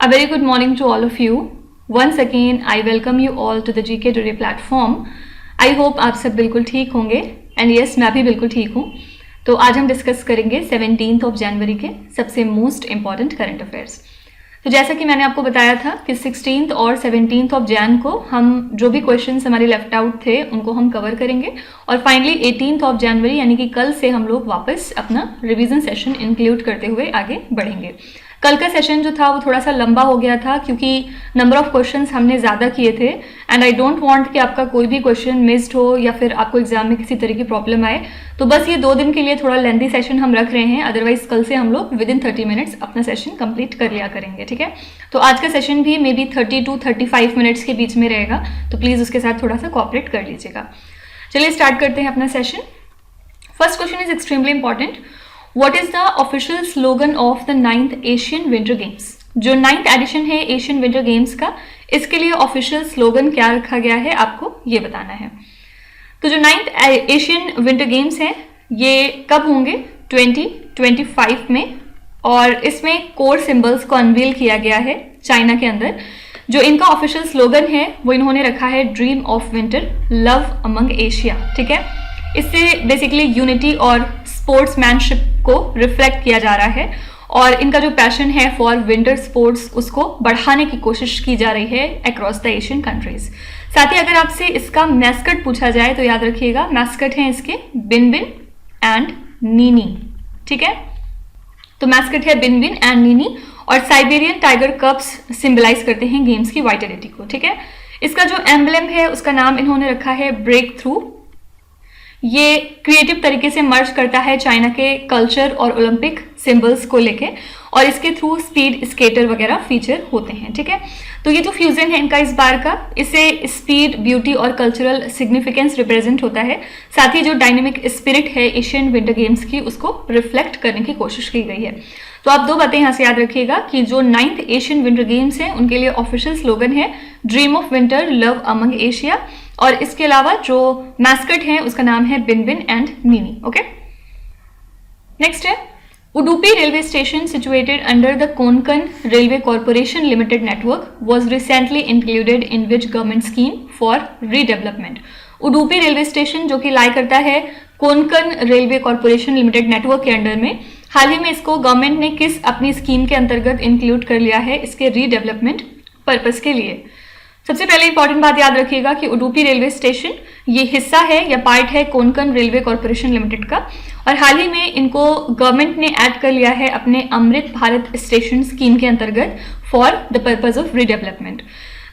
A very good morning to all of you. Once again, I welcome you all to the GK Today platform. I hope आप सब बिल्कुल ठीक होंगे and yes मैं भी बिल्कुल ठीक हूँ. तो आज हम डिस्कस करेंगे 17 जनवरी के सबसे मोस्ट इम्पॉर्टेंट करंट अफेयर्स. तो जैसा कि मैंने आपको बताया था कि 16 और 17 जैन को हम जो भी क्वेश्चंस हमारे लेफ्ट आउट थे उनको हम कवर करेंगे और फाइनली 18 जनवरी यानी कि कल से हम लोग वापस अपना रिवीजन सेशन इंक्लूड करते हुए आगे बढ़ेंगे. कल का सेशन जो था वो थोड़ा सा लंबा हो गया था क्योंकि नंबर ऑफ क्वेश्चंस हमने ज़्यादा किए थे एंड आई डोंट वांट कि आपका कोई भी क्वेश्चन मिस्ड हो या फिर आपको एग्जाम में किसी तरह की प्रॉब्लम आए. तो बस ये 2 दिन के लिए थोड़ा लेंथी सेशन हम रख रहे हैं, अदरवाइज कल से हम लोग विद इन 30 मिनट्स अपना सेशन कंप्लीट कर लिया करेंगे. ठीक है, तो आज का सेशन भी मे बी 30 to 35 मिनट्स के बीच में रहेगा, तो प्लीज़ उसके साथ थोड़ा सा कोऑपरेट कर लीजिएगा. चलिए स्टार्ट करते हैं अपना session. First question is extremely important. What is the official slogan of the 9th Asian Winter Games? जो 9th एडिशन है एशियन विंटर गेम्स का, इसके लिए ऑफिशियल स्लोगन क्या रखा गया है आपको ये बताना है. तो जो 9th एशियन विंटर गेम्स हैं ये कब होंगे? 2025 में, और इसमें कोर सिंबल्स को अनवील किया गया है चाइना के अंदर. जो इनका ऑफिशियल स्लोगन है वो इन्होंने रखा है dream of winter, love among Asia. ठीक है, इससे बेसिकली यूनिटी और स्पोर्ट्समैनशिप को रिफ्लेक्ट किया जा रहा है और इनका जो पैशन है फॉर विंटर स्पोर्ट्स उसको बढ़ाने की कोशिश की जा रही है अक्रॉस द एशियन कंट्रीज. साथ ही अगर आपसे इसका मैस्कट पूछा जाए तो याद रखिएगा मैस्कट हैं इसके बिन एंड नीनी. ठीक है, तो मैस्कट है बिन एंड नीनी और साइबेरियन टाइगर कप्स सिंबलाइज करते हैं गेम्स की वाइटलिटी को. ठीक है, इसका जो एम्बलम है उसका नाम इन्होंने रखा है ब्रेक थ्रू. ये क्रिएटिव तरीके से मर्ज करता है चाइना के कल्चर और ओलंपिक सिंबल्स को लेके और इसके थ्रू स्पीड स्केटर वगैरह फीचर होते हैं. ठीक है, तो ये जो फ्यूजन है इनका इस बार का, इससे स्पीड, ब्यूटी और कल्चरल सिग्निफिकेंस रिप्रेजेंट होता है. साथ ही जो डायनेमिक स्पिरिट है एशियन विंटर गेम्स की उसको रिफ्लेक्ट करने की कोशिश की गई है. तो आप 2 बातें यहाँ से याद रखिएगा कि जो 9th एशियन विंटर गेम्स हैं उनके लिए ऑफिशियल स्लोगन है dream of winter, love among Asia, और इसके अलावा जो मैस्कट है उसका नाम है बिन एंड नीनी. ओके, नेक्स्ट है Udupi railway station situated under the Konkan railway corporation limited network was recently included in which government scheme for redevelopment. Udupi railway station जो कि लाई करता है Konkan railway corporation limited network के अंडर में, हाल ही में इसको गवर्नमेंट ने किस अपनी स्कीम के अंतर्गत इंक्लूड कर लिया है इसके रीडेवलपमेंट पर्पस के लिए. सबसे पहले इंपॉर्टेंट बात याद रखिएगा कि उडुपी रेलवे स्टेशन ये हिस्सा है या पार्ट है कोंकण रेलवे कॉर्पोरेशन लिमिटेड का और हाल ही में इनको गवर्नमेंट ने ऐड कर लिया है अपने अमृत भारत स्टेशन स्कीम के अंतर्गत for the purpose of redevelopment.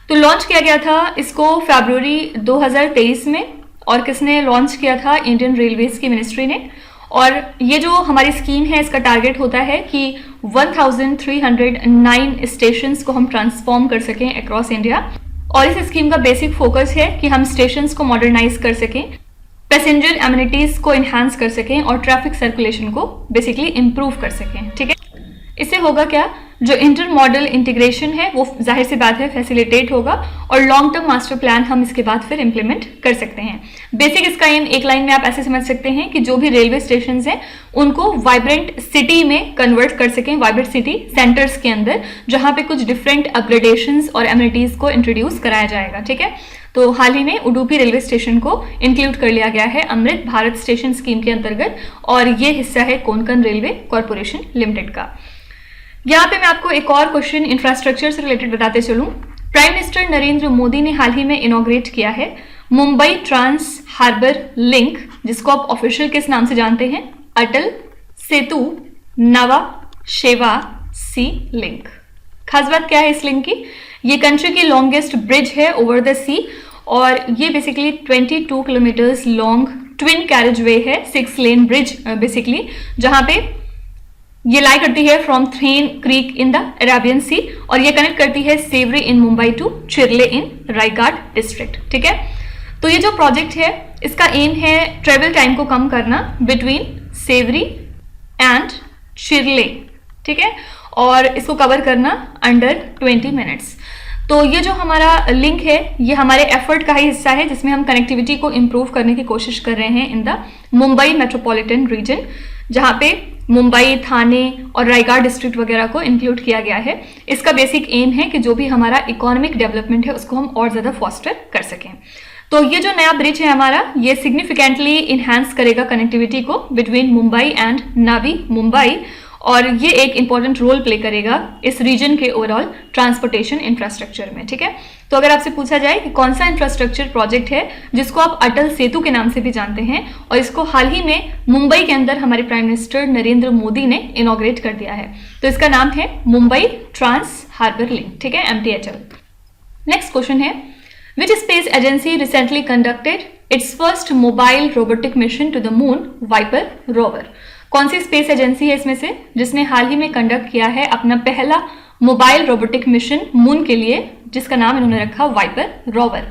तो लॉन्च किया गया था इसको फरवरी 2023 में और किसने लॉन्च किया था? इंडियन रेलवेज की मिनिस्ट्री ने. और ये जो हमारी स्कीम है इसका टारगेट होता है कि 1309 स्टेशंस को हम ट्रांसफॉर्म कर सकें अक्रॉस इंडिया और इस स्कीम का बेसिक फोकस है कि हम स्टेशंस को मॉडर्नाइज कर सकें, पैसेंजर एमिनिटीज को इन्हांस कर सकें और ट्रैफिक सर्कुलेशन को बेसिकली इम्प्रूव कर सकें. ठीक है, इससे होगा क्या? जो इंटर मॉडल इंटीग्रेशन है वो जाहिर सी बात है फैसिलिटेट होगा और लॉन्ग टर्म मास्टर प्लान हम इसके बाद फिर इंप्लीमेंट कर सकते हैं. बेसिक इसका एम एक लाइन में आप ऐसे समझ सकते हैं कि जो भी रेलवे स्टेशन हैं उनको वाइब्रेंट सिटी में कन्वर्ट कर सकें, वाइब्रेंट सिटी सेंटर्स के अंदर जहां पे कुछ डिफरेंट अपग्रेडेशंस और एमिनिटीज को इंट्रोड्यूस कराया जाएगा. ठीक है, तो हाल ही में उडुपी रेलवे स्टेशन को इंक्लूड कर लिया गया है अमृत भारत स्टेशन स्कीम के अंतर्गत और ये हिस्सा है कोंकण रेलवे कॉर्पोरेशन लिमिटेड का. यहाँ पे मैं आपको एक और क्वेश्चन इंफ्रास्ट्रक्चर से रिलेटेड बताते चलूं. प्राइम मिनिस्टर नरेंद्र मोदी ने हाल ही में इनॉग्रेट किया है मुंबई ट्रांस हार्बर लिंक, जिसको आप ऑफिशियल किस नाम से जानते हैं? अटल सेतु नवा शेवा सी लिंक. खास बात क्या है इस लिंक की? ये कंट्री की लॉन्गेस्ट ब्रिज है ओवर द सी और ये basically 22 kilometres long twin carriage way है, 6 लेन ब्रिज बेसिकली, जहां पे ये लाई करती है from Thane creek in the Arabian sea और ये कनेक्ट करती है Sewri in Mumbai to Chirle in Raigad district. ठीक है, तो ये जो प्रोजेक्ट है इसका एम है ट्रेवल टाइम को कम करना बिटवीन सेवरी एंड चिरले. ठीक है, और इसको कवर करना अंडर 20 मिनट्स. तो ये जो हमारा लिंक है ये हमारे एफर्ट का ही हिस्सा है जिसमें हम कनेक्टिविटी को इम्प्रूव करने की कोशिश कर रहे हैं in the Mumbai metropolitan region. जहाँ पे मुंबई, थाने और रायगढ़ डिस्ट्रिक्ट वगैरह को इंक्लूड किया गया है। इसका बेसिक एम है कि जो भी हमारा इकोनॉमिक डेवलपमेंट है उसको हम और ज़्यादा फॉस्टर कर सकें। तो ये जो नया ब्रिज है हमारा, ये सिग्निफिकेंटली इन्हांस करेगा कनेक्टिविटी को बिटवीन मुंबई एंड नावी मुंबई, और ये एक इंपॉर्टेंट रोल प्ले करेगा इस रीजन के ओवरऑल ट्रांसपोर्टेशन इंफ्रास्ट्रक्चर में। ठीक है, तो अगर आपसे पूछा जाए कि कौन सा इंफ्रास्ट्रक्चर प्रोजेक्ट है जिसको आप अटल सेतु के नाम से भी जानते हैं, और इसको हाल ही में मुंबई के अंदर हमारे प्राइम मिनिस्टर नरेंद्र मोदी ने इनॉग्रेट कर दिया है, तो इसका नाम है मुंबई ट्रांस हार्बर लिंक। ठीक है, MTHL। नेक्स्ट क्वेश्चन है, which space agency recently conducted its first mobile robotic mission to the moon, VIPER rover. कौन सी स्पेस एजेंसी है इसमें से जिसने हाल ही में कंडक्ट किया है अपना पहला मोबाइल रोबोटिक मिशन मून के लिए, जिसका नाम इन्होंने रखा वाइपर रोवर।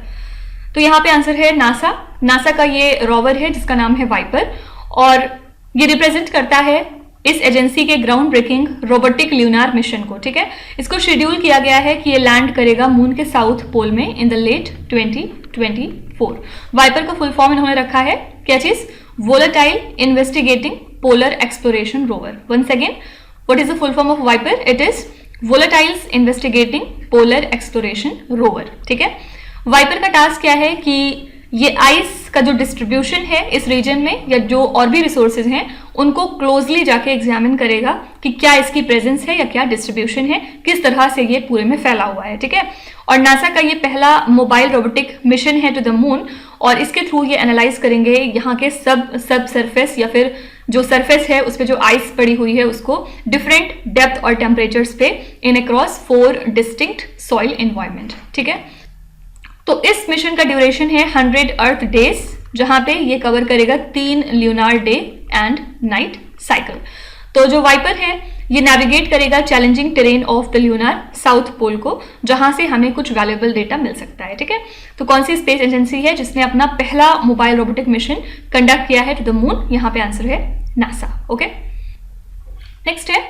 तो यहाँ पे आंसर है नासा। नासा का ये रोवर है जिसका नाम है वाइपर, और ये रिप्रेजेंट करता है इस एजेंसी के ग्राउंड ब्रेकिंग रोबोटिक ल्यूनार मिशन को। ठीक है, इसको शेड्यूल किया गया है कि ये लैंड करेगा मून के साउथ पोल में इन द लेट 2024। वाइपर का फुल फॉर्म इन्होंने रखा है क्या चीज, volatile investigating polar exploration rover. Once again, what is the full form of VIPER? It is volatiles investigating polar exploration rover. ठीक है, वाइपर का टास्क क्या है कि ये आइस का जो डिस्ट्रीब्यूशन है इस रीजन में, या जो और भी रिसोर्सेज हैं उनको क्लोजली जाके एग्जामिन करेगा कि क्या इसकी प्रेजेंस है या क्या डिस्ट्रीब्यूशन है, किस तरह से ये पूरे में फैला हुआ है। ठीक है, और नासा का ये पहला मोबाइल रोबोटिक मिशन है टू द मून, और इसके थ्रू ये एनालाइज करेंगे यहाँ के सब सरफेस या फिर जो सरफेस है उस पर जो आइस पड़ी हुई है उसको डिफरेंट डेप्थ और टेम्परेचर्स पे इन अक्रॉस 4 डिस्टिंक्ट सॉइल एनवायरनमेंट। ठीक है, तो इस मिशन का ड्यूरेशन है 100 अर्थ डेज, जहां पे ये कवर करेगा 3 lunar day and night cycle. तो जो वाइपर है ये नेविगेट करेगा challenging terrain of the lunar south pole को, जहां से हमें कुछ वैल्यूएबल डेटा मिल सकता है। ठीक है, तो कौन सी स्पेस एजेंसी है जिसने अपना पहला मोबाइल रोबोटिक मिशन कंडक्ट किया है टू द मून? यहाँ पे आंसर है नासा। ओके, नेक्स्ट है,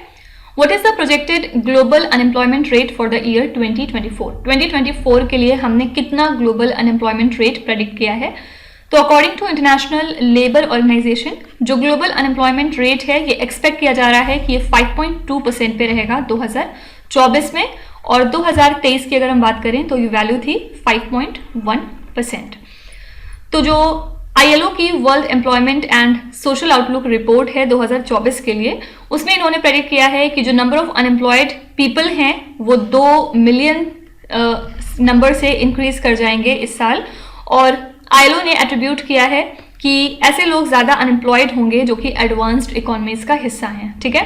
What is the projected global unemployment rate for the year 2024? 2024 के लिए हमने कितना ग्लोबल अनएम्प्लॉयमेंट रेट प्रेडिक्ट किया है? तो according to International Labour Organisation जो ग्लोबल अनएम्प्लॉयमेंट रेट है ये एक्सपेक्ट किया जा रहा है कि ये 5.2% पे रहेगा 2024 में, और 2023 की अगर हम बात करें तो ये वैल्यू थी 5.1%। तो जो ILO की world employment and social outlook report है 2024 के लिए, उसमें इन्होंने प्रेडिक्ट किया है कि जो नंबर ऑफ अनएम्प्लॉयड पीपल हैं वो 2 मिलियन नंबर से इंक्रीज कर जाएंगे इस साल, और ILO ने एट्रीब्यूट किया है कि ऐसे लोग ज़्यादा अनएम्प्लॉयड होंगे जो कि एडवांस्ड इकोनॉमीज का हिस्सा हैं। ठीक है,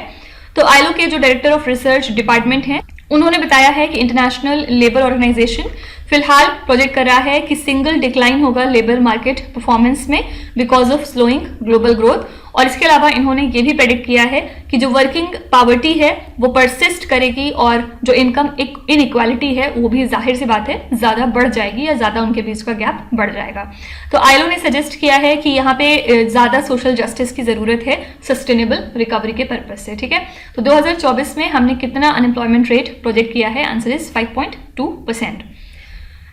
तो ILO के जो डायरेक्टर ऑफ रिसर्च डिपार्टमेंट हैं उन्होंने बताया है कि इंटरनेशनल लेबर ऑर्गेनाइजेशन फिलहाल प्रोजेक्ट कर रहा है कि सिंगल डिक्लाइन होगा लेबर मार्केट परफॉर्मेंस में because of slowing global growth, और इसके अलावा इन्होंने ये भी प्रेडिक्ट किया है कि जो वर्किंग पावर्टी है वो परसिस्ट करेगी, और जो इनकम इनइक्वालिटी है वो भी जाहिर सी बात है ज़्यादा बढ़ जाएगी, या ज़्यादा उनके बीच का गैप बढ़ जाएगा। तो ILO ने सजेस्ट किया है कि यहाँ पे ज़्यादा सोशल जस्टिस की ज़रूरत है सस्टेनेबल रिकवरी के पर्पज से। ठीक है, तो 2024 में हमने कितना अनएम्प्लॉयमेंट रेट प्रोजेक्ट किया है? Answer is 5.2%।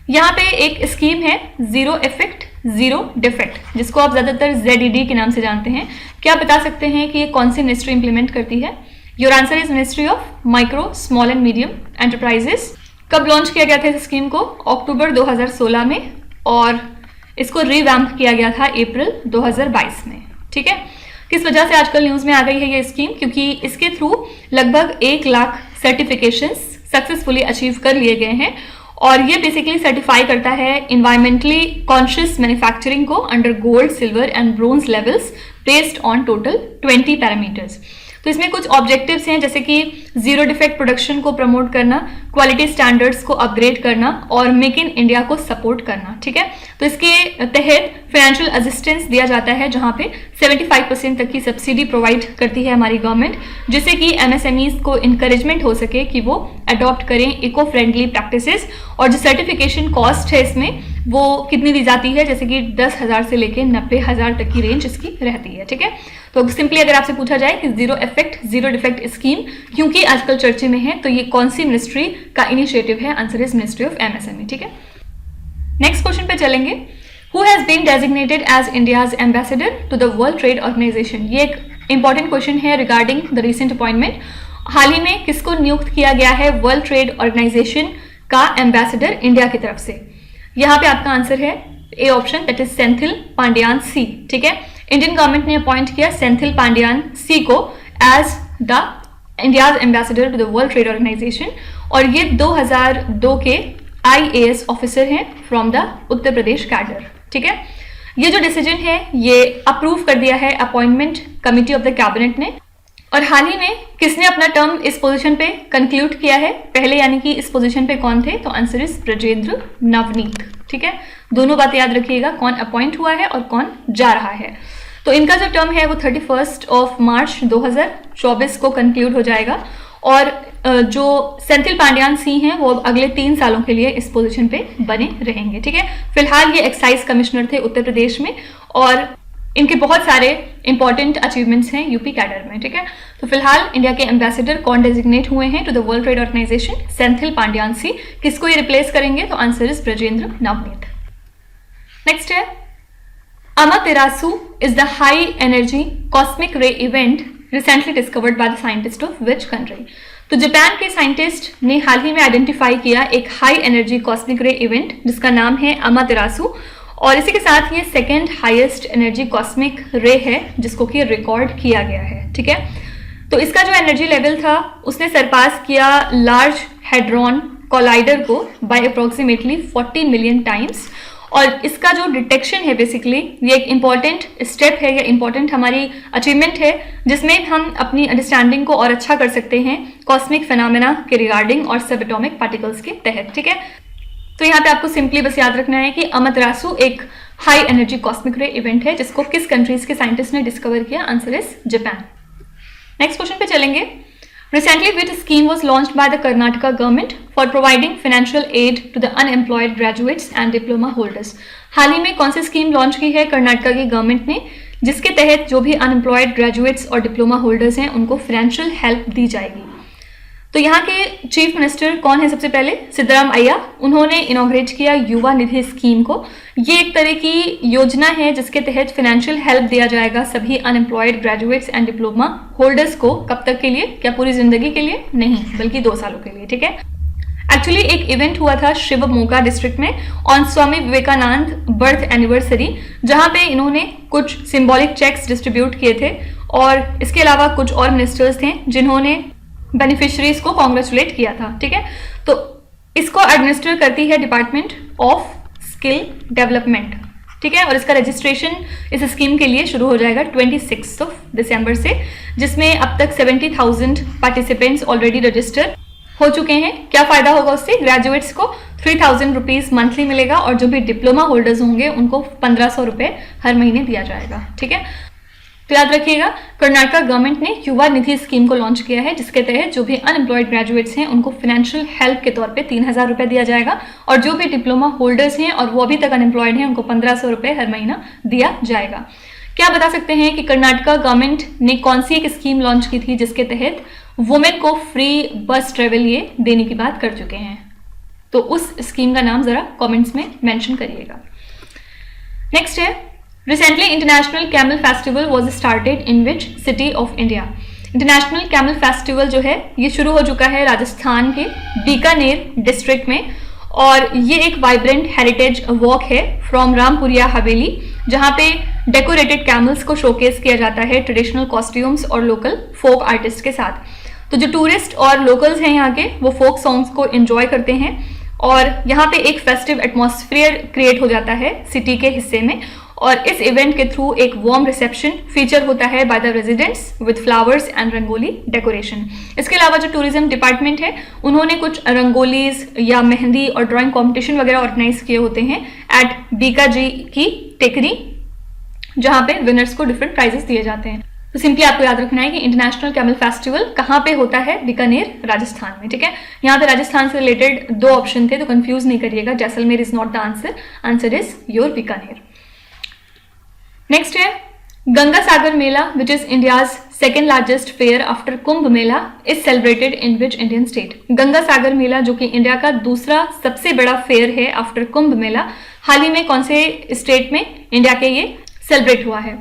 यहाँ पे एक स्कीम है जीरो इफेक्ट जीरो डिफेक्ट, जिसको आप ज्यादातर ZED के नाम से जानते हैं। क्या बता सकते हैं कि ये कौन सी मिनिस्ट्री इंप्लीमेंट करती है? Your answer is ministry of micro small and medium enterprises. कब लॉन्च किया गया था इस स्कीम को? अक्टूबर 2016 में, और इसको रिवैम्प किया गया था अप्रैल 2022 में। ठीक है, किस वजह से आजकल न्यूज में आ गई है ये स्कीम? क्योंकि इसके थ्रू लगभग 1 लाख सर्टिफिकेशंस सक्सेसफुली अचीव कर लिए गए हैं, और ये बेसिकली सर्टिफाई करता है इन्वायरमेंटली कॉन्शियस मैन्युफैक्चरिंग को under gold, silver and bronze levels based on total 20 parameters. तो इसमें कुछ ऑब्जेक्टिव्स हैं जैसे कि जीरो डिफेक्ट प्रोडक्शन को प्रमोट करना, क्वालिटी स्टैंडर्ड्स को अपग्रेड करना, और मेक इन इंडिया को सपोर्ट करना। ठीक है, तो इसके तहत फाइनेंशियल असिस्टेंस दिया जाता है जहां पे 75% तक की सब्सिडी प्रोवाइड करती है हमारी गवर्नमेंट, जिससे कि MSMEs को इंकरेजमेंट हो सके कि वो अडॉप्ट करें इको फ्रेंडली प्रैक्टिसेस। और जो सर्टिफिकेशन कॉस्ट है इसमें वो कितनी दी जाती है, जैसे कि 10,000 से लेकर 90,000 तक की रेंज इसकी रहती है। ठीक है, तो सिंपली अगर आपसे पूछा जाए कि zero effect zero defect scheme क्योंकि आजकल चर्चे में है, तो ये कौन सी मिनिस्ट्री का इनिशिएटिव है? Answer is ministry of MSME। ठीक है, नेक्स्ट क्वेश्चन पे चलेंगे। Who has been designated as India's ambassador to the World Trade Organisation? ये एक इंपॉर्टेंट क्वेश्चन है रिगार्डिंग द रिसेंट अपॉइंटमेंट। हाल ही में किसको नियुक्त किया गया है वर्ल्ड ट्रेड ऑर्गेनाइजेशन का एम्बेसडर इंडिया की तरफ से? यहाँ पे आपका आंसर है A option, that is Senthil Pandian C. ठीक है, इंडियन गवर्नमेंट ने अपॉइंट किया सेंथिल पांड्यान सी को as the India's ambassador to the World Trade Organisation, और ये 2002 के IAS ऑफिसर हैं from the Uttar Pradesh cadre. ठीक है, ये जो डिसीजन है ये अप्रूव कर दिया है appointment committee of the cabinet ने। और हाल ही में किसने अपना टर्म इस पोजीशन पे कंक्लूड किया है पहले, यानी कि इस पोजीशन पे कौन थे? तो आंसर इज ब्रजेंद्र नवनीत। ठीक है, दोनों बातें याद रखिएगा, कौन अपॉइंट हुआ है और कौन जा रहा है। तो इनका जो टर्म है वो 31 मार्च 2024 को कंक्लूड हो जाएगा, और जो सेंथिल पांड्यान सी हैं वो अगले 3 सालों के लिए इस पोजीशन पे बने रहेंगे। ठीक है, फिलहाल ये एक्साइज कमिश्नर थे उत्तर प्रदेश में, और इनके बहुत सारे इंपॉर्टेंट अचीवमेंट्स हैं यूपी कैडर में। ठीक है, तो फिलहाल इंडिया के एम्बेसडर कौन डेजिग्नेट हुए हैं to the World Trade Organization? Senthil Pandian C. किसको ये रिप्लेस करेंगे? तो answer is Brajendra Navnit. Next है Amaterasu is the high energy cosmic ray event recently discovered by the scientist of which country? तो जापान के साइंटिस्ट ने हाल ही में आइडेंटिफाई किया एक हाई एनर्जी कॉस्मिक रे इवेंट जिसका नाम है अमातेरासु, और इसी के साथ ये सेकेंड हाईएस्ट एनर्जी कॉस्मिक रे है जिसको कि रिकॉर्ड किया गया है। ठीक है, तो इसका जो एनर्जी लेवल था उसने सरपास किया लार्ज हेड्रॉन कोलाइडर को बाय अप्रोक्सीमेटली 40 मिलियन टाइम्स, और इसका जो डिटेक्शन है बेसिकली ये एक इम्पॉर्टेंट स्टेप है या इम्पॉर्टेंट हमारी अचीवमेंट है जिसमें हम अपनी अंडरस्टैंडिंग को और अच्छा कर सकते हैं कॉस्मिक फिनोमेना के रिगार्डिंग और सब एटॉमिक पार्टिकल्स के तहत। ठीक है, तो यहाँ पे आपको सिंपली बस याद रखना है कि अमातेरासु एक हाई एनर्जी कॉस्मिक रे इवेंट है जिसको किस कंट्रीज के साइंटिस्ट ने डिस्कवर किया? Answer is Japan. Next question पे चलेंगे। Recently, which scheme was launched by the Karnataka government for providing financial aid to the unemployed graduates and diploma holders? हाल ही में कौन सी स्कीम लॉन्च की है कर्नाटका की गवर्नमेंट ने जिसके तहत जो भी अनएम्प्लॉयड ग्रेजुएट्स और डिप्लोमा होल्डर्स हैं उनको फाइनेंशियल हेल्प दी जाएगी? तो यहाँ के चीफ मिनिस्टर कौन है? सबसे पहले सिद्धरामैया। उन्होंने इनॉग्रेट किया युवा निधि स्कीम को। ये एक तरह की योजना है जिसके तहत फाइनेंशियल हेल्प दिया जाएगा सभी unemployed graduates and diploma holders को। कब तक के लिए? क्या पूरी जिंदगी के लिए? नहीं, बल्कि 2 सालों के लिए। ठीक है, एक्चुअली एक इवेंट हुआ था शिवमोगा डिस्ट्रिक्ट में on Swami Vivekananda birth anniversary, जहां पे इन्होंने कुछ सिंबॉलिक चेक्स डिस्ट्रीब्यूट किए थे, और इसके अलावा कुछ और मिनिस्टर्स थे जिन्होंने बेनिफिशरीज को कॉन्ग्रेचुलेट किया था। ठीक है, तो इसको एडमिनिस्टर करती है डिपार्टमेंट ऑफ स्किल डेवलपमेंट। ठीक है, और इसका रजिस्ट्रेशन इस स्कीम के लिए शुरू हो जाएगा 26 दिसंबर से, जिसमें अब तक 70,000 पार्टिसिपेंट्स ऑलरेडी रजिस्टर हो चुके हैं। क्या फायदा होगा उससे? ग्रेजुएट्स को 3,000 रुपीज मंथली मिलेगा, और जो भी डिप्लोमा होल्डर्स होंगे उनको 1,500 रुपए हर महीने दिया जाएगा। ठीक है, तो याद रखिएगा कर्नाटका गवर्नमेंट ने युवा निधि स्कीम को लॉन्च किया है जिसके तहत जो भी अनएम्प्लॉयड ग्रेजुएट्स हैं उनको फाइनेंशियल हेल्प के तौर पे 3,000 रुपए दिया जाएगा, और जो भी डिप्लोमा होल्डर्स हैं और वो अभी तक अनएम्प्लॉयड हैं उनको 1,500 रुपए हर महीना दिया जाएगा। क्या बता सकते हैं कि कर्नाटका गवर्नमेंट ने कौन सी एक स्कीम लॉन्च की थी जिसके तहत वुमेन को फ्री बस ट्रेवल ये देने की बात कर चुके हैं? तो उस स्कीम का नाम जरा कॉमेंट्स में मेंशन करिएगा। नेक्स्ट है Recently, International Camel Festival was started in which city of India? International camel festival जो है ये शुरू हो चुका है राजस्थान के बीकानेर डिस्ट्रिक्ट में, और ये एक वाइब्रेंट हेरिटेज वॉक है फ्रॉम रामपुरिया हवेली, जहाँ पे डेकोरेटेड कैमल्स को शोकेस किया जाता है ट्रेडिशनल कॉस्ट्यूम्स और लोकल फोक आर्टिस्ट के साथ। तो जो टूरिस्ट और लोकल्स हैं यहाँ के वो फोक सॉन्ग्स को एंजॉय करते हैं, और यहाँ पे एक फेस्टिव एटमॉस्फेयर क्रिएट हो जाता है सिटी के हिस्से में, और इस इवेंट के थ्रू एक वार्म रिसेप्शन फीचर होता है by the residents with flowers and rangoli decoration. इसके अलावा जो टूरिज्म डिपार्टमेंट है उन्होंने कुछ रंगोलीज या मेहंदी और ड्राइंग कंपटीशन वगैरह ऑर्गेनाइज किए होते हैं एट बीका जी की टेकरी, जहां पे विनर्स को डिफरेंट प्राइजेस दिए जाते हैं। तो सिंपली आपको याद रखना है कि इंटरनेशनल कैमल फेस्टिवल कहाँ पे होता है? बीकानेर राजस्थान में। ठीक है, यहाँ पे राजस्थान से रिलेटेड 2 ऑप्शन थे तो कंफ्यूज नहीं करिएगा, Jaisalmer is not the answer, answer is your Bikaner. Next है Ganga Sagar Mela which is India's second largest fair after Kumbh Mela is celebrated in which Indian state? Ganga Sagar Mela जो कि इंडिया का दूसरा सबसे बड़ा फेयर है आफ्टर कुंभ मेला, हाल ही में कौन से स्टेट में इंडिया के ये सेलिब्रेट हुआ है?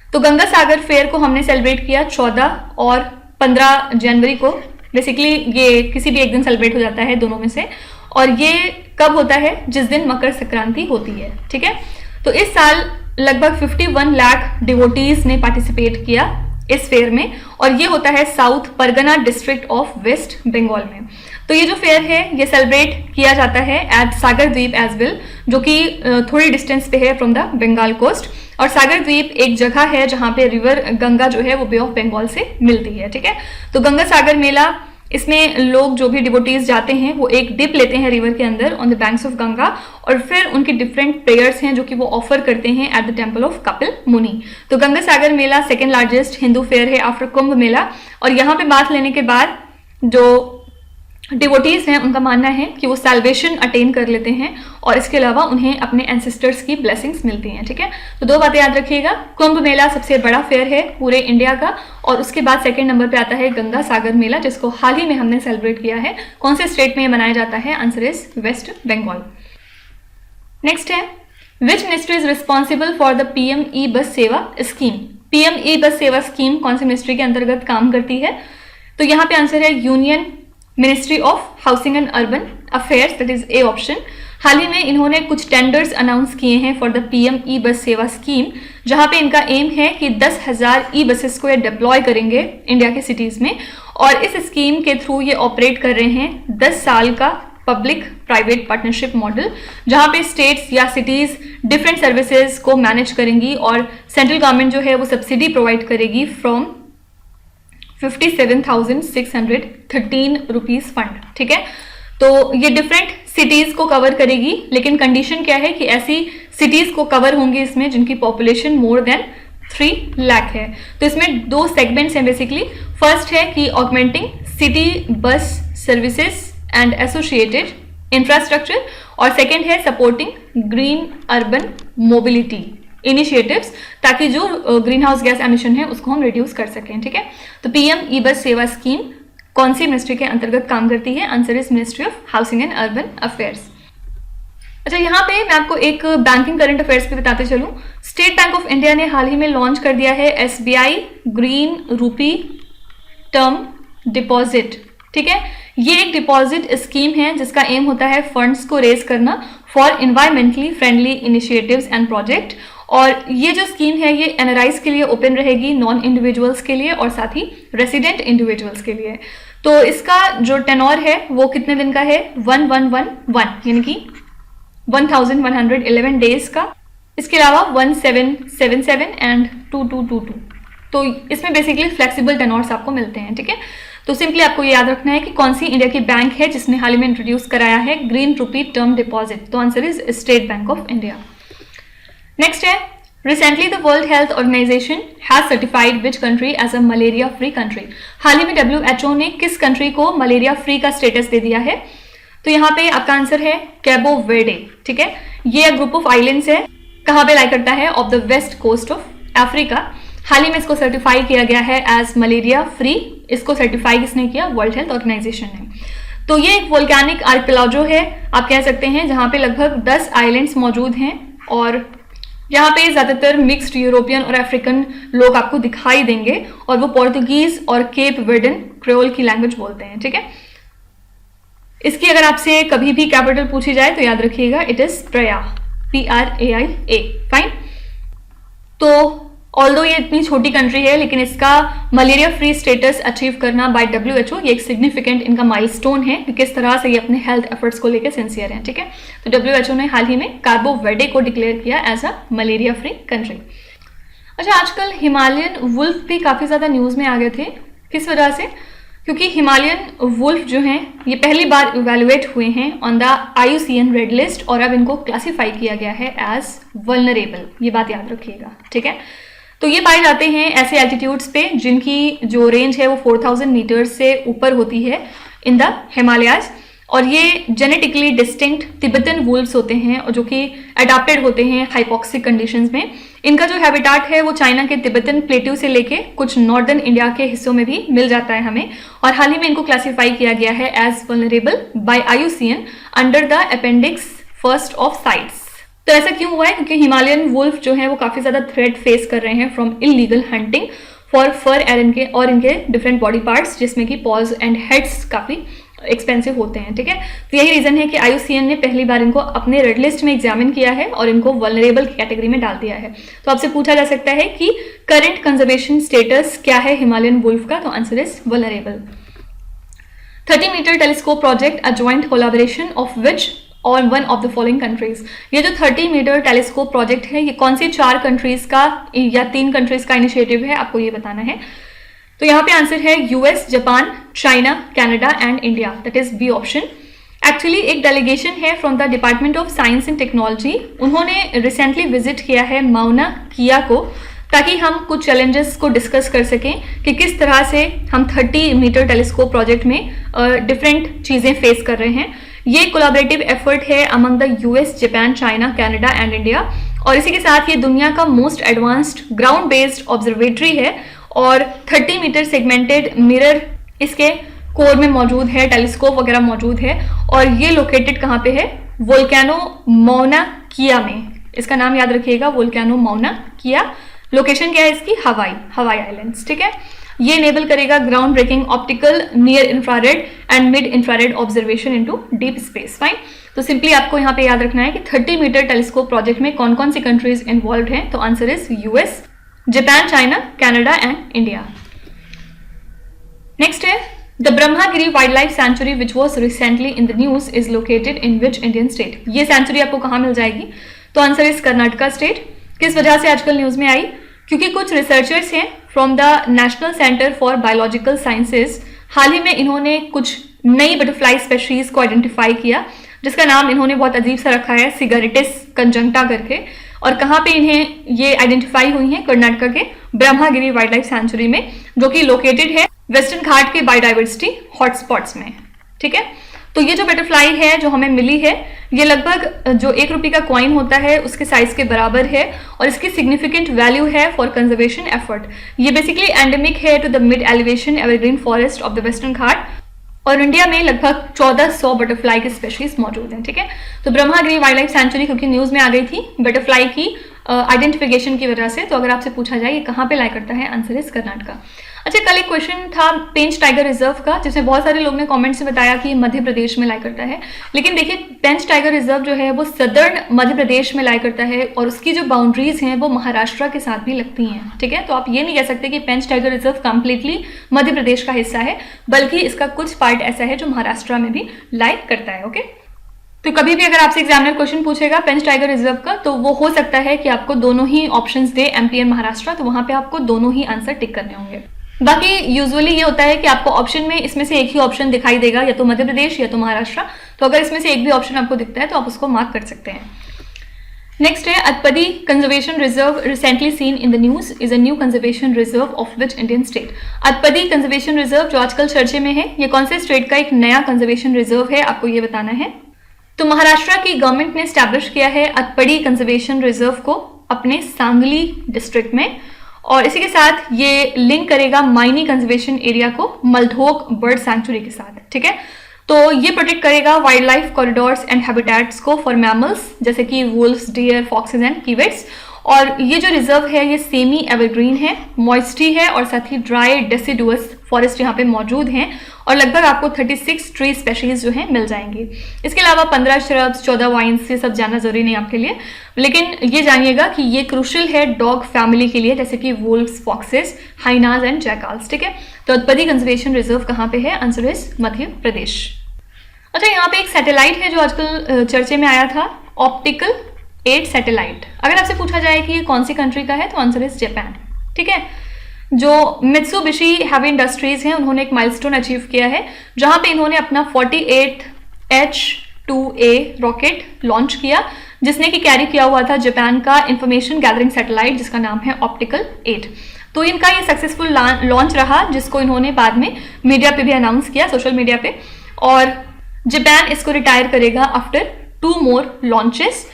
तो गंगा सागर फेयर को हमने सेलिब्रेट किया 14 और 15 जनवरी को। बेसिकली ये किसी भी एक दिन सेलिब्रेट हो जाता है दोनों में से, और ये कब होता है? जिस दिन मकर संक्रांति होती है, ठीक है। तो इस साल लगभग 51 लाख डिवोटीज ने पार्टिसिपेट किया इस फेयर में, और ये होता है south Pargana district of West Bengal में। तो ये जो फेयर है ये सेलिब्रेट किया जाता है एट सागर द्वीप एज वेल, जो कि थोड़ी डिस्टेंस पे है फ्रॉम द बंगाल कोस्ट। और सागर द्वीप एक जगह है जहां पे रिवर गंगा जो है वो बे ऑफ बंगाल से मिलती है, ठीक है। तो गंगा सागर मेला, इसमें लोग जो भी डिवोटीज जाते हैं वो एक डिप लेते हैं रिवर के अंदर on the banks of Ganga, और फिर उनकी डिफरेंट प्रेयर्स हैं जो कि वो ऑफर करते हैं at the temple of Kapil मुनि। तो गंगा सागर मेला सेकेंड लार्जेस्ट हिंदू फेयर है आफ्टर कुंभ मेला, और यहाँ पे बात लेने के बाद जो डिवोटीज हैं उनका मानना है कि वो सैल्वेशन अटेन कर लेते हैं, और इसके अलावा उन्हें अपने एंसेस्टर्स की ब्लेसिंग्स मिलती हैं, ठीक है। तो दो बातें याद रखिएगा, कुंभ मेला सबसे बड़ा फेयर है पूरे इंडिया का, और उसके बाद सेकंड नंबर पे आता है गंगा सागर मेला, जिसको हाल ही में हमने सेलिब्रेट किया है। कौन से स्टेट में मनाया जाता है? Answer is West Bengal. Next है, which ministry is responsible for the PM E bus Sewa scheme? PM E bus Sewa scheme कौन सी मिनिस्ट्री के अंतर्गत काम करती है? तो यहाँ पे आंसर है Union Ministry of Housing and Urban Affairs, that is A option. हाल ही में इन्होंने कुछ टेंडर्स अनाउंस किए हैं for the PM E bus Sewa scheme, जहां पे इनका एम है कि 10,000 ई बसेस को ये डिप्लॉय करेंगे इंडिया के सिटीज में, और इस स्कीम के थ्रू ये ऑपरेट कर रहे हैं 10 साल का पब्लिक प्राइवेट पार्टनरशिप मॉडल, जहां पे स्टेट्स या सिटीज डिफरेंट सर्विसेज को मैनेज करेंगी, और सेंट्रल गवर्नमेंट जो है वो सब्सिडी प्रोवाइड करेगी फ्रॉम 57,613 रुपीज फंड, ठीक है। तो ये डिफरेंट सिटीज को कवर करेगी, लेकिन कंडीशन क्या है कि ऐसी सिटीज को कवर होंगी इसमें जिनकी पॉपुलेशन मोर देन 3 लाख है। तो इसमें दो सेगमेंट्स हैं बेसिकली। फर्स्ट है कि augmenting city bus services and associated infrastructure, और सेकेंड है supporting green urban mobility initiatives, ताकि जो ग्रीन हाउस गैस एमिशन है उसको हम रिड्यूस कर सकें, ठीक है। तो PM E bus Sewa scheme कौन सी मिनिस्ट्री के अंतर्गत काम करती है? Answer is ministry of Housing and Urban affairs. अच्छा, यहाँ पे मैं आपको एक बैंकिंग करंट अफेयर्स पे बताते चलूं। स्टेट बैंक ऑफ इंडिया ने हाल ही में लॉन्च कर दिया है SBI green rupee term deposit, ठीक है। ये एक डिपॉजिट स्कीम है जिसका एम होता है फंड्स को रेज करना for environmentally friendly initiatives and project, और ये जो स्कीम है ये एनआरआईज के लिए ओपन रहेगी, नॉन इंडिविजुअल्स के लिए और साथ ही रेसिडेंट इंडिविजुअल्स के लिए। तो इसका जो टेनोर है वो कितने दिन का है? 1111 यानी कि 1111 डेज का। इसके अलावा 1777 एंड 2222, तो इसमें बेसिकली फ्लेक्सिबल टेनोर्स आपको मिलते हैं, ठीक है। तो सिंपली आपको ये याद रखना है कि कौन सी इंडिया की बैंक है जिसने हाल ही में इंट्रोड्यूस कराया है ग्रीन रूपी टर्म डिपॉजिट। तो answer is State Bank of India. Next है, recently the World Health Organization has certified which country as a malaria free country? हाल ही में WHO ने किस कंट्री को मलेरिया फ्री का स्टेटस दे दिया है? तो यहाँ पे आपका आंसर है कैबो वेर्डे, ठीक है। ये ग्रुप ऑफ आइलैंड्स है, कहाँ पे लाई करता है? Of the west coast of Africa. हाल ही में इसको सर्टिफाई किया गया है एज मलेरिया फ्री। इसको सर्टिफाई किसने किया? वर्ल्ड हेल्थ ऑर्गेनाइजेशन ने। तो ये एक वोल्केनिक आर्किपेलागो है, आप कह सकते हैं, जहाँ पे लगभग 10 आइलैंड्स मौजूद हैं, और यहाँ पे ज्यादातर मिक्स्ड यूरोपियन और अफ्रीकन लोग आपको दिखाई देंगे, और वो पोर्तुगीज और केप वर्डन क्रेओल की लैंग्वेज बोलते हैं, ठीक है। इसकी अगर आपसे कभी भी कैपिटल पूछी जाए तो याद रखिएगा, it is Priya, PRAIA, fine. तो ऑल्दो ये इतनी छोटी कंट्री है, लेकिन इसका मलेरिया फ्री स्टेटस अचीव करना बाय WHO ये एक सिग्निफिकेंट इनका माइलस्टोन है कि किस तरह से ये अपने हेल्थ एफर्ट्स को लेकर सिंसियर हैं, ठीक है। तो WHO ने हाल ही में कार्बो वेर्डे को डिक्लेयर किया as a malaria free country. अच्छा, आजकल हिमालयन वुल्फ भी काफी ज्यादा न्यूज में आ गए थे। किस वजह से? क्योंकि हिमालयन वुल्फ जो हैं ये पहली बार इवेलुएट हुए हैं on the IUCN red list, और अब इनको क्लासिफाई किया गया है एज वल्नरेबल। ये बात याद रखिएगा, ठीक है। तो ये पाए जाते हैं ऐसे एल्टीट्यूड्स पे जिनकी जो रेंज है वो 4000 मीटर्स से ऊपर होती है इन द हिमालयाज, और ये जेनेटिकली डिस्टिंक्ट तिब्बतन वुल्व्स होते हैं, और जो कि अडाप्टेड होते हैं हाइपोक्सिक कंडीशंस में। इनका जो हैबिटाट है वो चाइना के तिब्बतन प्लेट्यू से लेके कुछ नॉर्दर्न इंडिया के हिस्सों में भी मिल जाता है हमें, और हाल ही में इनको क्लासिफाई किया गया है as vulnerable by IUCN under the appendix 1 of CITES. तो ऐसा क्यों हुआ है? क्योंकि हिमालयन वुल्फ जो है वो काफ़ी ज़्यादा थ्रेट फेस कर रहे हैं from illegal hunting for fur and इनके डिफरेंट बॉडी पार्ट्स, जिसमें कि पॉज एंड हेड्स काफ़ी एक्सपेंसिव होते हैं। ठीक है, तो यही रीजन है कि IUCN ने पहली बार इनको अपने रेड लिस्ट में एग्जामिन किया है और इनको वल्नरेबल कैटेगरी में डाल दिया है। तो आपसे पूछा जा सकता है कि करंट कंजर्वेशन स्टेटस क्या है हिमालयन वुल्फ का? तो answer is vulnerable. 30 metre telescope project a joint collaboration of which और one of the following countries. ये जो 30 मीटर टेलीस्कोप प्रोजेक्ट है ये कौन सी 4 कंट्रीज का या 3 कंट्रीज का इनिशिएटिव है, आपको ये बताना है। तो यहाँ पे आंसर है US, Japan, China, Canada and India, that is B option. Actually एक डेलीगेशन है from the department of science and technology, उन्होंने रिसेंटली विजिट किया है माउना किया को, ताकि हम कुछ चैलेंजेस को डिस्कस कर सकें कि किस तरह से हम 30 मीटर टेलीस्कोप प्रोजेक्ट में डिफरेंट चीज़ें फेस कर रहे हैं। ये कोलैबोरेटिव एफर्ट है among the US, Japan, China, Canada and India, और इसी के साथ ये दुनिया का most advanced ground based observatory है और 30 मीटर सेगमेंटेड मिरर इसके कोर में मौजूद है, टेलीस्कोप वगैरह मौजूद है, और ये लोकेटेड कहाँ पे है? वोल्केनो मौना किया में। इसका नाम याद रखिएगा, वोल्केनो मौना किया। लोकेशन क्या है इसकी? हवाई आइलैंड्स। ठीक है, ये इनेबल करेगा ground breaking optical, near infrared and mid infrared observation into deep space. Fine, तो सिंपली आपको यहाँ पे याद रखना है कि 30 मीटर टेलीस्कोप प्रोजेक्ट में कौन कौन सी कंट्रीज इन्वॉल्व हैं। तो answer is US, Japan, China, Canada and India. Next है the Brahmagiri wildlife sanctuary which was recently in the news is located in which Indian state. ये सेंचुरी आपको कहाँ मिल जाएगी? तो आंसर इज कर्नाटका स्टेट। किस वजह से आजकल न्यूज में आई? क्योंकि कुछ रिसर्चर्स हैं from the national centre for biological sciences, हाल ही में इन्होंने कुछ नई बटरफ्लाई स्पेशीज को आइडेंटिफाई किया, जिसका नाम इन्होंने बहुत अजीब सा रखा है, सिगरेटिस कंजंक्टा करके। और कहाँ पे इन्हें ये आइडेंटिफाई हुई है? कर्नाटका के ब्रह्मागिरी वाइल्ड लाइफ सेंचुरी में, जो कि लोकेटेड है वेस्टर्न घाट के बायोडाइवर्सिटी हॉटस्पॉट्स में। ठीक है, तो ये जो बटरफ्लाई है जो हमें मिली है, ये लगभग जो 1 रुपये का कॉइन होता है उसके साइज के बराबर है, और इसकी सिग्निफिकेंट वैल्यू है फॉर कंजर्वेशन एफर्ट। ये बेसिकली एंडेमिक है to the mid elevation evergreen forest of the Western घाट, और इंडिया में लगभग 1400 बटरफ्लाई की स्पेशीज मौजूद हैं। ठीक है, तो ब्रह्मागिरी वाइल्ड लाइफ सेंचुरी क्योंकि न्यूज में आ गई थी बटरफ्लाई की आइडेंटिफिकेशन की वजह से, तो अगर आपसे पूछा जाए ये कहाँ पे लाई करता है, आंसर इज कर्नाटका। अच्छा, कल एक क्वेश्चन था पेंच टाइगर रिजर्व का, जिसमें बहुत सारे लोग ने कमेंट से बताया कि मध्य प्रदेश में लाई करता है, लेकिन देखिए पेंच टाइगर रिजर्व जो है वो सदर्न मध्य प्रदेश में लाई करता है, और उसकी जो बाउंड्रीज हैं वो महाराष्ट्र के साथ भी लगती हैं। ठीक है, तो आप ये नहीं कह सकते कि पेंच tiger reserve completely Madhya Pradesh का हिस्सा है, बल्कि इसका कुछ पार्ट ऐसा है जो महाराष्ट्र में भी लाई करता है। ओके, तो कभी भी अगर आपसे एग्जामिनर क्वेश्चन पूछेगा पेंच टाइगर रिजर्व का, तो वो हो सकता है कि आपको दोनों ही ऑप्शंस दे, MP एंड महाराष्ट्र, तो वहां पे आपको दोनों ही आंसर टिक करने होंगे। बाकी यूजुअली ये होता है कि आपको ऑप्शन में इसमें से एक ही ऑप्शन दिखाई देगा, या तो मध्य प्रदेश या तो महाराष्ट्र, तो अगर इसमें से एक भी ऑप्शन आपको दिखता है तो आप उसको मार्क कर सकते हैं। नेक्स्ट है Atpadi conservation reserve recently seen in the news is a new conservation reserve of which Indian state. Atpadi conservation reserve जो आजकल चर्चे में है, ये कौन से स्टेट का एक नया कंजर्वेशन रिजर्व है, आपको ये बताना है। तो महाराष्ट्र की गवर्नमेंट ने स्टैब्लिश किया है अतपदी कंजर्वेशन रिजर्व को अपने सांगली डिस्ट्रिक्ट में, और इसी के साथ ये लिंक करेगा माइनी कंजर्वेशन एरिया को मलधोक बर्ड सैंक्चुरी के साथ। ठीक है, तो ये प्रोटेक्ट करेगा wild life corridors and habitats को फॉर मैमल्स जैसे कि वुल्व्स, डियर, फॉक्सेस एंड कीवेट्स। और ये जो रिजर्व है ये सेमी एवरग्रीन है, मॉइस्टी है, और साथ ही ड्राई डेसिडुअस फॉरेस्ट यहाँ पे मौजूद हैं, और लगभग आपको 36 ट्री स्पेशीज जो हैं मिल जाएंगी। इसके अलावा 15 श्रब्स, 14 वाइन्स, ये सब जानना जरूरी नहीं आपके लिए, लेकिन ये जानिएगा कि ये क्रूशियल है डॉग फैमिली के लिए, जैसे कि वुल्व्स, फॉक्सेस, हाइनाज एंड जैकाल्स। ठीक है, तो अतपदी कंजर्वेशन रिजर्व कहाँ पे है, आंसर इज मध्य प्रदेश। अच्छा, यहाँ पे एक सैटेलाइट है जो आजकल चर्चे में आया था, ऑप्टिकल 8 सैटेलाइट। अगर आपसे पूछा जाए कि ये कौन सी कंट्री का है, तो आंसर इज जापान। ठीक है, जो मित्सुबिशी हैवी इंडस्ट्रीज हैं उन्होंने एक माइलस्टोन अचीव किया है, जहां पे इन्होंने अपना 48H2A रॉकेट लॉन्च किया, जिसने कि कैरी किया हुआ था जापान का इंफॉर्मेशन गैदरिंग सैटेलाइट, जिसका नाम है ऑप्टिकल 8। तो इनका ये सक्सेसफुल लॉन्च रहा, जिसको इन्होंने बाद में मीडिया पे भी अनाउंस किया, सोशल मीडिया पे, और जापान इसको रिटायर करेगा आफ्टर 2 more लॉन्चेस।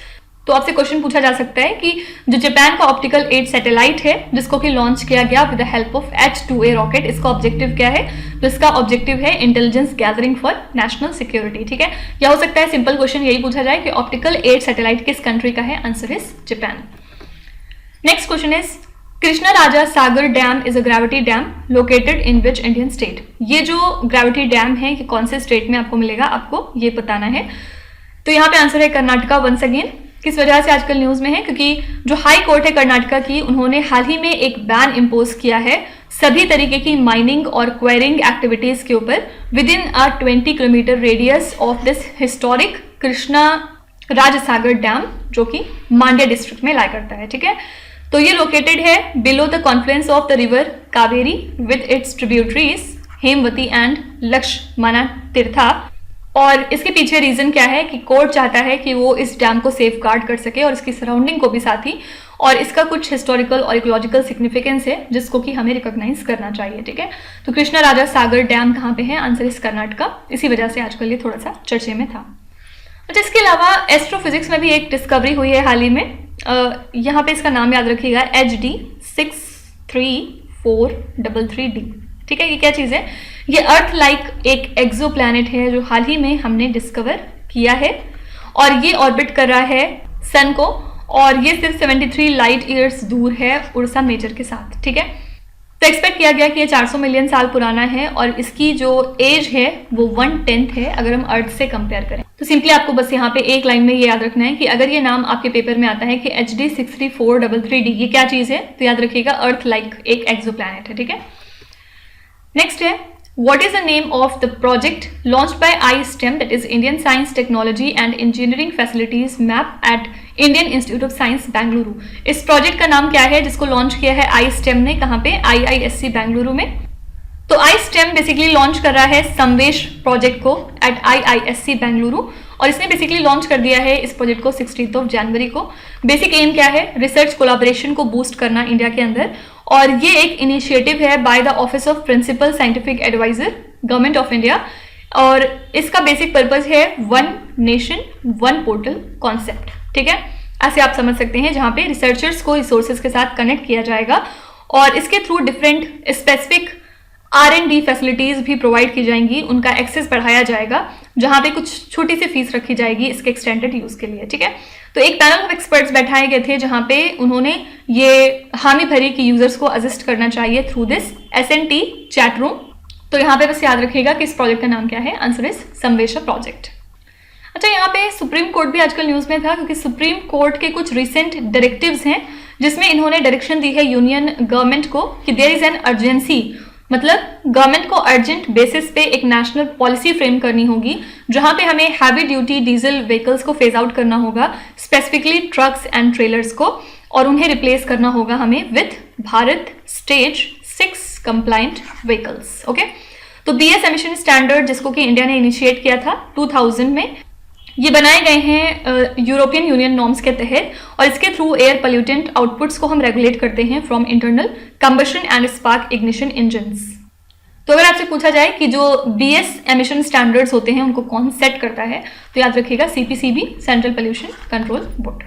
तो आपसे क्वेश्चन पूछा जा सकता है कि जो जापान का ऑप्टिकल 8 सैटेलाइट है जिसको कि लॉन्च किया गया with the help of H2A rocket, इसका ऑब्जेक्टिव क्या है? तो इसका ऑब्जेक्टिव है intelligence gathering for national security, ठीक है। या हो सकता है सिंपल क्वेश्चन यही पूछा जाए कि ऑप्टिकल 8 सैटेलाइट किस कंट्री का है? Answer is Japan. Next question is Krishna Raja Sagar dam is a gravity dam located in which Indian state. ये जो ग्रेविटी डैम है ये कौन से स्टेट में आपको मिलेगा, आपको ये बताना है। तो यहाँ पे आंसर है कर्नाटका वंस अगेन। किस वजह से आजकल न्यूज में है? क्योंकि जो हाई कोर्ट है कर्नाटका की, उन्होंने हाल ही में एक बैन इंपोज किया है सभी तरीके की माइनिंग और क्वेरिंग एक्टिविटीज के ऊपर within a 20 kilometre radius of this historic Krishna Rajasagar dam, जो कि मांड्या डिस्ट्रिक्ट में लाई करता है, ठीक है। तो ये लोकेटेड है below the confluence of the river Kaveri with its tributaries Hemavathi and Lakshmana Tirtha. और इसके पीछे रीजन क्या है कि कोर्ट चाहता है कि वो इस डैम को सेफ गार्ड कर सके और इसकी सराउंडिंग को भी साथ ही, और इसका कुछ हिस्टोरिकल और इकोलॉजिकल सिग्निफिकेंस है जिसको कि हमें रिकॉग्नाइज करना चाहिए, ठीक है। तो कृष्णा राजा सागर डैम कहाँ पे है? आंसर इस कर्नाटका। इसी वजह से आजकल ये थोड़ा सा चर्चे में था। अच्छा, इसके अलावा एस्ट्रोफिजिक्स में भी एक डिस्कवरी हुई है हाल ही में। यहाँ पे इसका नाम याद रखिएगा HD 63433D, ठीक है। ये क्या चीज़ है? ये अर्थ लाइक एक एक्सोप्लैनेट है जो हाल ही में हमने डिस्कवर किया है और ये ऑर्बिट कर रहा है सन को, और ये सिर्फ 73 लाइट ईयर्स दूर है उर्सा मेजर के साथ, ठीक है। तो एक्सपेक्ट किया गया कि ये 400 मिलियन साल पुराना है और इसकी जो एज है वो 1/10 है अगर हम अर्थ से कंपेयर करें। तो सिंपली आपको बस यहाँ पे एक लाइन में ये याद रखना है कि अगर ये नाम आपके पेपर में आता है कि HD 63433D, ये क्या चीज़ है? तो याद रखिएगा अर्थ लाइक एक एक्सोप्लैनेट है, ठीक है। नेक्स्ट है What is the name of the project launched by iSTEM, that is Indian Science Technology and Engineering Facilities MAP at Indian Institute of Science Bengaluru? इस प्रोजेक्ट का नाम क्या है जिसको लॉन्च किया है iSTEM ने? कहाँ पे? IISc बेंगलुरु में। तो iSTEM बेसिकली लॉन्च कर रहा है संवेश प्रोजेक्ट को एट IISc बेंगलुरु, और इसने बेसिकली लॉन्च कर दिया है इस प्रोजेक्ट को 16 जनवरी को। बेसिक एम क्या है? रिसर्च कोलैबोरेशन को बूस्ट करना इंडिया के अंदर, और ये एक इनिशिएटिव है by the office of principal scientific adviser government of India, और इसका बेसिक पर्पज है one nation one portal concept, ठीक है। ऐसे आप समझ सकते हैं जहां पे रिसर्चर्स को रिसोर्सेज के साथ कनेक्ट किया जाएगा और इसके through different specific R&D facilities भी प्रोवाइड की जाएंगी, उनका एक्सेस बढ़ाया जाएगा, जहां पे कुछ छोटी सी फीस रखी जाएगी इसके एक्सटेंडेड यूज के लिए, ठीक है। तो एक पैनल ऑफ एक्सपर्ट्स बैठाए गए थे जहां पे उन्होंने ये हामी भरी कि यूजर्स को असिस्ट करना चाहिए through this SNT chat room. तो यहाँ पे बस याद रखिएगा कि इस प्रोजेक्ट का नाम क्या है? Answer is Samvesha project. अच्छा, यहाँ पे सुप्रीम कोर्ट भी आजकल न्यूज में था क्योंकि सुप्रीम कोर्ट के कुछ रिसेंट डायरेक्टिव्स हैं जिसमें इन्होंने डायरेक्शन दी है यूनियन गवर्नमेंट को कि देयर इज एन अर्जेंसी, मतलब गवर्नमेंट को अर्जेंट बेसिस पे एक नेशनल पॉलिसी फ्रेम करनी होगी जहां पे हमें हैवी ड्यूटी डीजल व्हीकल्स को फेज आउट करना होगा, स्पेसिफिकली ट्रक्स एंड ट्रेलर्स को, और उन्हें रिप्लेस करना होगा हमें with Bharat stage 6 compliant vehicles, okay. तो BS एमिशन स्टैंडर्ड जिसको कि इंडिया ने इनिशिएट किया था 2000 में, ये बनाए गए हैं यूरोपियन यूनियन नॉर्म्स के तहत, और इसके थ्रू एयर पोल्यूटेंट आउटपुट्स को हम रेगुलेट करते हैं from internal combustion and spark ignition engines. तो अगर आपसे पूछा जाए कि जो BS एमिशन स्टैंडर्ड्स होते हैं उनको कौन सेट करता है, तो याद रखिएगा CPCB, central pollution control board.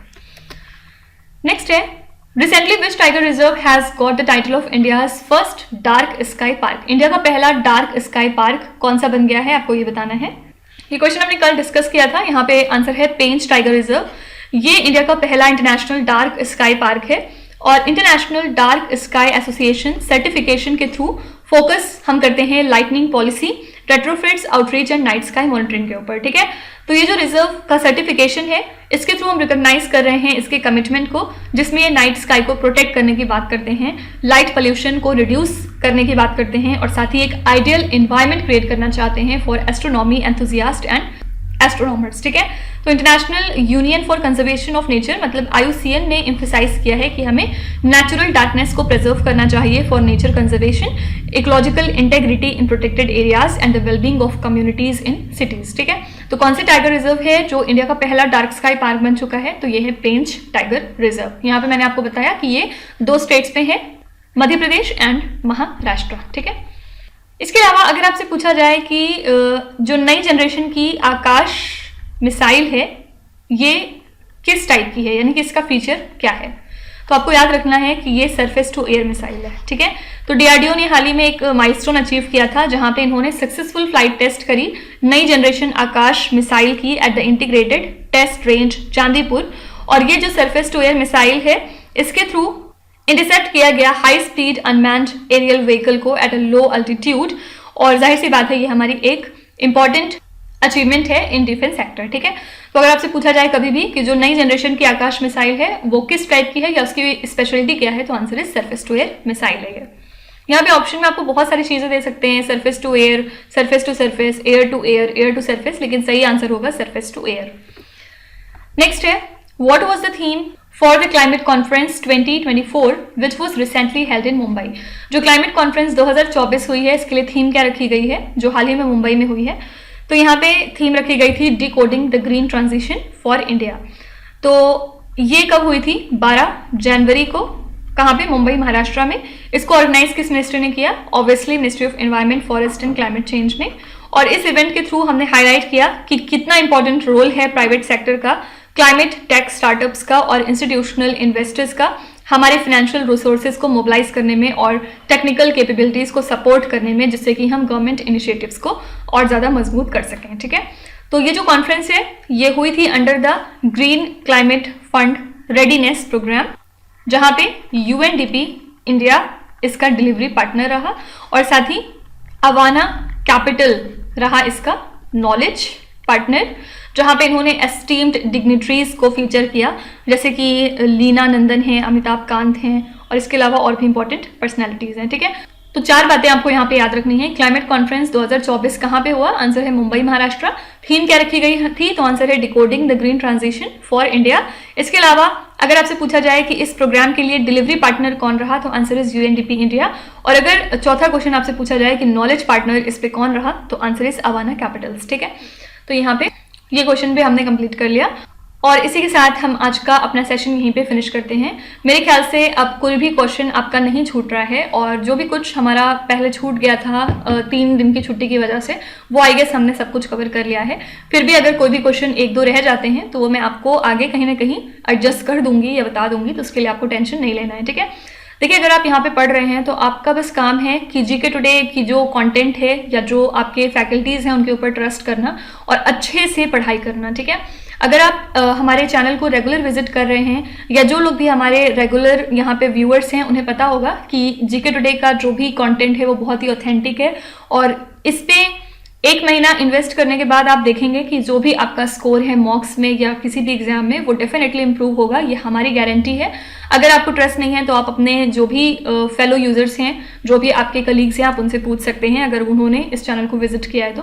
Next है recently which tiger reserve has got the title of India's first dark sky park. India का पहला डार्क स्काई पार्क कौन सा बन गया है, आपको ये बताना है। ये क्वेश्चन हमने कल डिस्कस किया था। यहाँ पे आंसर है पेंच टाइगर रिजर्व। ये इंडिया का पहला इंटरनेशनल डार्क स्काई पार्क है और international dark sky association certification के थ्रू फोकस हम करते हैं lightning policy, retrofits, outreach and night sky monitoring के ऊपर, ठीक है। तो ये जो रिजर्व का सर्टिफिकेशन है इसके थ्रू हम रिकॉग्नाइज कर रहे हैं इसके कमिटमेंट को, जिसमें ये नाइट स्काई को प्रोटेक्ट करने की बात करते हैं, लाइट पोल्यूशन को रिड्यूस करने की बात करते हैं, और साथ ही एक आइडियल एनवायरनमेंट क्रिएट करना चाहते हैं for astronomy enthusiast and astronomers, ठीक है। तो international union for conservation of nature मतलब IUCN ने एम्फेसाइज किया है कि हमें नेचुरल डार्कनेस को प्रिजर्व करना चाहिए for nature conservation, ecological integrity in protected areas and the wellbeing of communities in cities, ठीक है। तो कौन से टाइगर रिजर्व है जो इंडिया का पहला डार्क स्काई पार्क बन चुका है, तो ये है पेंच टाइगर रिजर्व। यहाँ पे मैंने आपको बताया कि ये 2 स्टेट्स पे है, मध्य प्रदेश एंड महाराष्ट्र, ठीक है। इसके अलावा अगर आपसे पूछा जाए कि जो नई जनरेशन की आकाश मिसाइल है ये किस टाइप की है, यानी कि इसका फीचर क्या है। तो आपको याद रखना है कि ये सरफेस टू एयर मिसाइल है, ठीक है। तो डीआरडीओ ने हाल ही में एक माइलस्टोन अचीव किया था जहां पे इन्होंने सक्सेसफुल फ्लाइट टेस्ट करी नई जनरेशन आकाश मिसाइल की at the integrated test range Chandipur. और ये जो सरफेस टू एयर मिसाइल है, इसके थ्रू इंटरसेप्ट किया गया high speed unmanned aerial vehicle को एट अ लो अल्टीट्यूड। और जाहिर सी बात है, ये हमारी एक इंपॉर्टेंट अचीवमेंट है इन डिफेंस सेक्टर, ठीक है। तो अगर आपसे पूछा जाए कभी भी कि जो नई जनरेशन की आकाश मिसाइल है वो किस टाइप की है या उसकी स्पेशलिटी क्या है, तो answer is surface to air missile है ये। यहाँ पे ऑप्शन में आपको बहुत सारी चीजें दे सकते हैं, surface to air, surface to surface, air to air, air to surface, लेकिन सही आंसर होगा सरफेस टू एयर। नेक्स्ट है, what was the theme for the climate conference 2024 which was recently held in Mumbai. जो क्लाइमेट कॉन्फ्रेंस 2024 हुई है, इसके लिए theme क्या रखी गई है, जो हाल ही में मुंबई में हुई है। तो यहाँ पे थीम रखी गई थी decoding the green transition for India. तो ये कब हुई थी, 12 जनवरी को, कहाँ पे, मुंबई महाराष्ट्र में। इसको ऑर्गेनाइज किस मिनिस्ट्री ने किया, obviously ministry of environment, forest and climate change ने। और इस इवेंट के थ्रू हमने हाईलाइट किया कि कितना इंपॉर्टेंट रोल है प्राइवेट सेक्टर का, क्लाइमेट टेक स्टार्टअप्स का और इंस्टीट्यूशनल इन्वेस्टर्स का हमारे फाइनेंशियल रिसोर्सेज को मोबिलाइज करने में और टेक्निकल कैपेबिलिटीज को सपोर्ट करने में, जिससे कि हम गवर्नमेंट इनिशिएटिव्स को और ज़्यादा मजबूत कर सकें, ठीक है। तो ये जो कॉन्फ्रेंस है ये हुई थी under the green climate fund readiness programme, जहाँ पे यूएनडीपी इंडिया इसका डिलीवरी पार्टनर रहा और साथ ही अवाना कैपिटल रहा इसका नॉलेज पार्टनर, जहाँ पे इन्होंने एस्टीम्ड डिग्निटरीज को फीचर किया, जैसे कि लीना नंदन हैं, अमिताभ कांत हैं और इसके अलावा और भी इंपॉर्टेंट पर्सनैलिटीज हैं, ठीक है। तो 4 बातें आपको यहाँ पे याद रखनी है। क्लाइमेट कॉन्फ्रेंस 2024 कहाँ पे हुआ, आंसर है मुंबई महाराष्ट्र। थीम क्या रखी गई थी, तो आंसर है decoding the green transition for India. इसके अलावा अगर आपसे पूछा जाए कि इस प्रोग्राम के लिए डिलीवरी पार्टनर कौन रहा, तो आंसर इज यूएनडीपी इंडिया। और अगर चौथा क्वेश्चन आपसे पूछा जाए कि नॉलेज पार्टनर इस पे कौन रहा, तो आंसर इज अवाना कैपिटल्स, ठीक है। तो यहाँ पे ये क्वेश्चन भी हमने कंप्लीट कर लिया और इसी के साथ हम आज का अपना सेशन यहीं पे फिनिश करते हैं। मेरे ख्याल से अब कोई भी क्वेश्चन आपका नहीं छूट रहा है और जो भी कुछ हमारा पहले छूट गया था 3 दिन की छुट्टी की वजह से, वो आई गेस हमने सब कुछ कवर कर लिया है। फिर भी अगर कोई भी क्वेश्चन 1-2 रह जाते हैं तो वो मैं आपको आगे कहीं ना कहीं एडजस्ट कर दूंगी या बता दूंगी, तो उसके लिए आपको टेंशन नहीं लेना है, ठीक है। देखिए, अगर आप यहाँ पे पढ़ रहे हैं तो आपका बस काम है कि जीके टुडे की जो कंटेंट है या जो आपके फैकल्टीज़ हैं उनके ऊपर ट्रस्ट करना और अच्छे से पढ़ाई करना, ठीक है। अगर आप हमारे चैनल को रेगुलर विजिट कर रहे हैं या जो लोग भी हमारे रेगुलर यहाँ पे व्यूअर्स हैं, उन्हें पता होगा कि जीके टुडे का जो भी कंटेंट है वो बहुत ही ऑथेंटिक है और इस पे 1 महीना इन्वेस्ट करने के बाद आप देखेंगे कि जो भी आपका स्कोर है मॉक्स में या किसी भी एग्जाम में, वो डेफिनेटली इंप्रूव होगा, ये हमारी गारंटी है। अगर आपको ट्रस्ट नहीं है तो आप अपने जो भी फेलो यूजर्स हैं, जो भी आपके कलीग्स हैं, आप उनसे पूछ सकते हैं अगर उन्होंने इस चैनल को विजिट किया है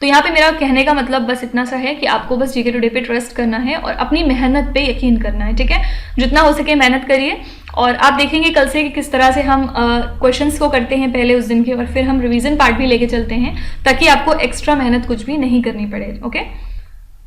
तो यहाँ पे मेरा कहने का मतलब बस इतना सा है कि आपको बस जीके टुडे पे ट्रस्ट करना है और अपनी मेहनत पे यकीन करना है, ठीक है। जितना हो सके मेहनत करिए और आप देखेंगे कल से कि किस तरह से हम क्वेश्चंस को करते हैं पहले उस दिन के और फिर हम रिवीजन पार्ट भी लेके चलते हैं ताकि आपको एक्स्ट्रा मेहनत कुछ भी नहीं करनी पड़े, ओके।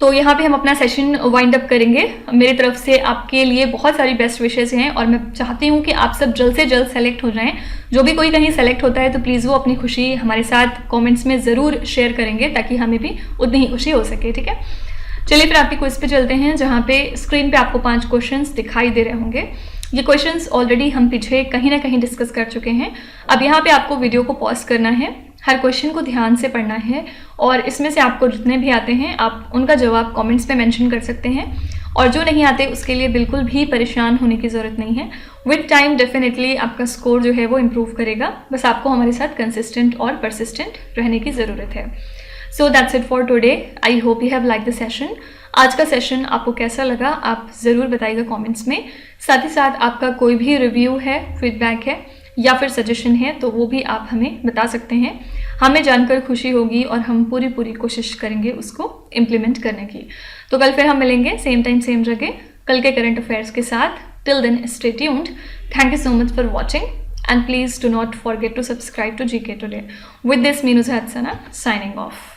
तो यहाँ पे हम अपना सेशन वाइंड अप करेंगे। मेरी तरफ से आपके लिए बहुत सारी बेस्ट विशेस हैं और मैं चाहती हूँ कि आप सब जल्द से जल्द सेलेक्ट हो जाएं। जो भी कोई कहीं सेलेक्ट होता है तो प्लीज़ वो अपनी खुशी हमारे साथ कमेंट्स में ज़रूर शेयर करेंगे ताकि हमें भी उतनी ही खुशी हो सके, ठीक है। चलिए फिर आपकी क्विज पे चलते हैं, जहाँ पे स्क्रीन पे आपको 5 क्वेश्चंस दिखाई दे रहे होंगे। ये क्वेश्चंस ऑलरेडी हम पीछे कहीं ना कहीं डिस्कस कर चुके हैं। अब यहाँ पे आपको वीडियो को पॉज करना है, हर क्वेश्चन को ध्यान से पढ़ना है और इसमें से आपको जितने भी आते हैं आप उनका जवाब कमेंट्स पे मेंशन कर सकते हैं और जो नहीं आते उसके लिए बिल्कुल भी परेशान होने की ज़रूरत नहीं है। विद टाइम डेफिनेटली आपका स्कोर जो है वो इम्प्रूव करेगा, बस आपको हमारे साथ कंसिस्टेंट और परसिस्टेंट रहने की ज़रूरत है। So that's it for today. I hope you have like the session. आज का सेशन आपको कैसा लगा आप ज़रूर बताइएगा कमेंट्स में। साथ ही साथ आपका कोई भी रिव्यू है, फीडबैक है या फिर सजेशन है तो वो भी आप हमें बता सकते हैं। हमें जानकर खुशी होगी और हम पूरी कोशिश करेंगे उसको इम्प्लीमेंट करने की। तो कल फिर हम मिलेंगे सेम टाइम सेम जगह कल के करंट अफेयर्स के साथ। Till then stay tuned. Thank you so much for watching and please do not forget to subscribe to GK Today. With this, Meenuza Hatsana signing off.